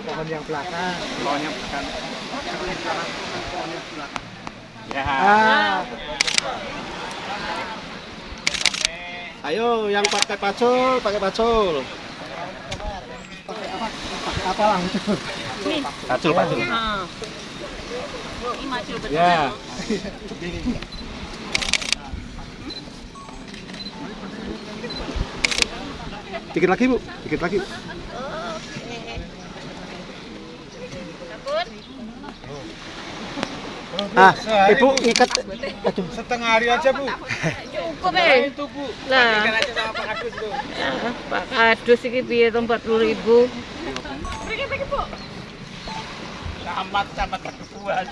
Pohon yang belakang. Pohon yang belakang. Ya. Ayo yang pakai pacul, pakai pacul. Pakai apa? Pakai apa langsung? Pacul. Ini maju betul. Ya. Dikit lagi, Bu. Dikit lagi. Ah, Ibu ikat. Aduh. Setengah hari aja, Bu. Cukup Itu, Bu. Lah. Bagikan aja sama Pak Kadus tuh. Pak Kadus iki piye 40.000. Camat ketuaan.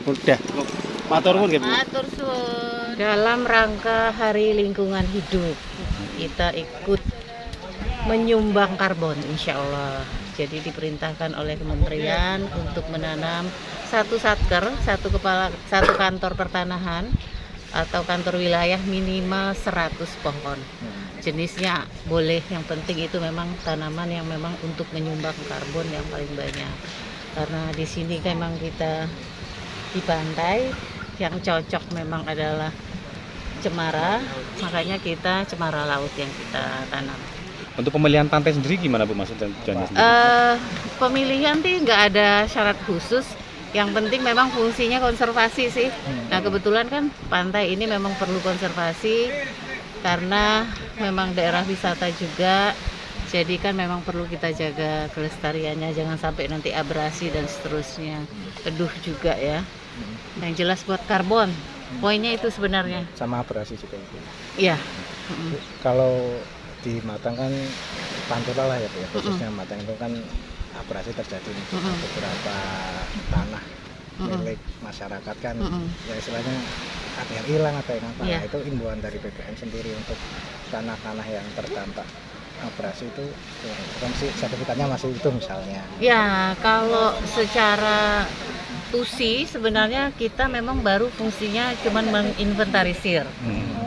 Udah. Matur nuwun nggih, Bu. Matur suwun. Dalam rangka Hari Lingkungan Hidup, kita ikut menyumbang karbon insya Allah. Jadi diperintahkan oleh kementerian untuk menanam satu satker, satu kantor pertanahan atau kantor wilayah minimal 100 pohon. Jenisnya boleh, yang penting itu memang tanaman yang memang untuk menyumbang karbon yang paling banyak. Karena di sini kan memang kita di pantai, yang cocok memang adalah cemara, makanya kita cemara laut yang kita tanam. Untuk pemilihan pantai sendiri gimana, Bu, maksudnya? Pemilihan sih nggak ada syarat khusus, yang penting memang fungsinya konservasi sih. Nah kebetulan kan pantai ini memang perlu konservasi karena memang daerah wisata juga, jadi kan memang perlu kita jaga kelestariannya, jangan sampai nanti abrasi dan seterusnya. Teduh juga ya. Yang jelas buat karbon, poinnya itu sebenarnya. Sama abrasi juga itu. Iya. Kalau di Matang kan Pantura lah ya, Bu, ya. Khususnya Matang itu kan abrasi terjadi di beberapa tanah milik masyarakat kan, ya istilahnya ada yang hilang, ada yang apa. Iya. Nah, itu imbauan dari BPN sendiri untuk tanah-tanah yang terdampak abrasi itu ya, sertifikatnya masih itu misalnya. Ya, kalau secara tusi sebenarnya kita memang baru fungsinya cuman menginventarisir.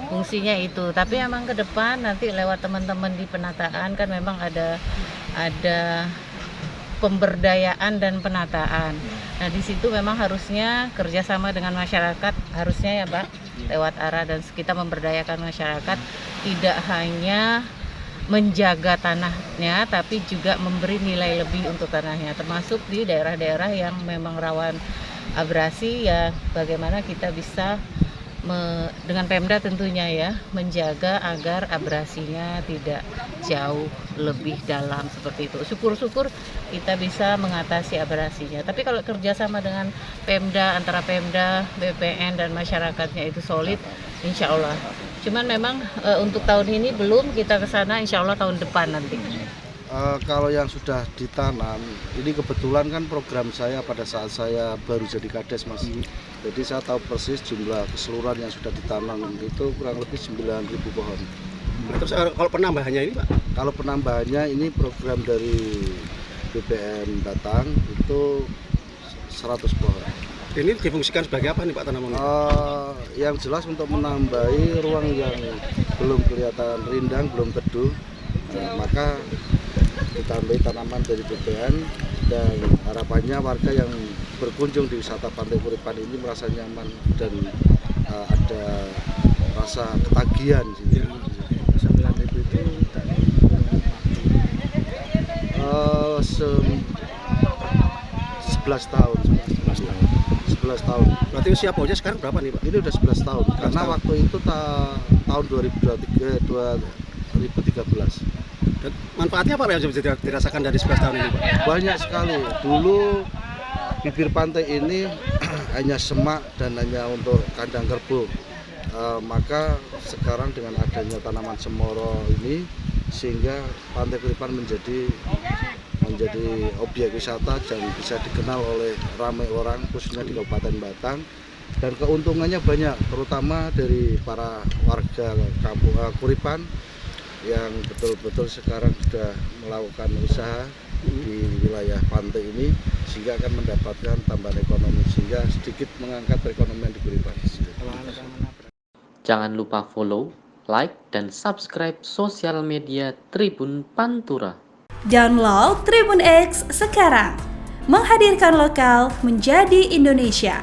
Fungsinya itu, tapi memang ke depan nanti lewat teman-teman di penataan kan memang ada pemberdayaan dan penataan. Nah di situ memang harusnya kerjasama dengan masyarakat, harusnya ya Pak, lewat ARA, dan kita memberdayakan masyarakat tidak hanya menjaga tanahnya tapi juga memberi nilai lebih untuk tanahnya, termasuk di daerah-daerah yang memang rawan abrasi ya, bagaimana kita bisa dengan Pemda tentunya ya, menjaga agar abrasinya tidak jauh lebih dalam seperti itu. Syukur-syukur kita bisa mengatasi abrasinya. Tapi kalau kerjasama dengan Pemda, antara Pemda, BPN dan masyarakatnya itu solid, insya Allah. Cuman memang untuk tahun ini belum, kita ke sana insya Allah tahun depan nanti. Kalau yang sudah ditanam, ini kebetulan kan program saya pada saat saya baru jadi Kades, Mas. Jadi saya tahu persis jumlah keseluruhan yang sudah ditanam itu kurang lebih 9.000 pohon. Terus kalau penambahannya ini, Pak? Kalau penambahannya ini program dari BPN Batang itu 100 pohon. Ini difungsikan sebagai apa nih Pak tanaman? Yang jelas untuk menambahi ruang yang belum kelihatan rindang, belum teduh, maka ditambahi tanaman dari BPN, dan harapannya warga yang berkunjung di wisata Pantai Kuripan ini merasa nyaman dan ada rasa ketagihan sini. 9.000 itu dari 11 tahun. 11 tahun. Berarti usia pohonnya sekarang berapa nih Pak? Ini udah 11 tahun. Karena tahun. waktu itu tahun 2013. Dan manfaatnya apa yang bisa dirasakan dari 11 tahun ini Pak? Banyak sekali. Dulu bibir pantai ini hanya semak dan hanya untuk kandang kerbau. Maka sekarang dengan adanya tanaman semoro ini, sehingga Pantai Kuripan menjadi objek wisata dan bisa dikenal oleh ramai orang, khususnya di Kabupaten Batang. Dan keuntungannya banyak, terutama dari para warga kampung Kuripan yang betul-betul sekarang sudah melakukan usaha di wilayah pantai ini, sehingga akan mendapatkan tambahan ekonomi, sehingga sedikit mengangkat perekonomian di Guribagis. Jangan lupa follow, like, dan subscribe sosial media Tribun Pantura. Download Tribun X sekarang, menghadirkan lokal menjadi Indonesia.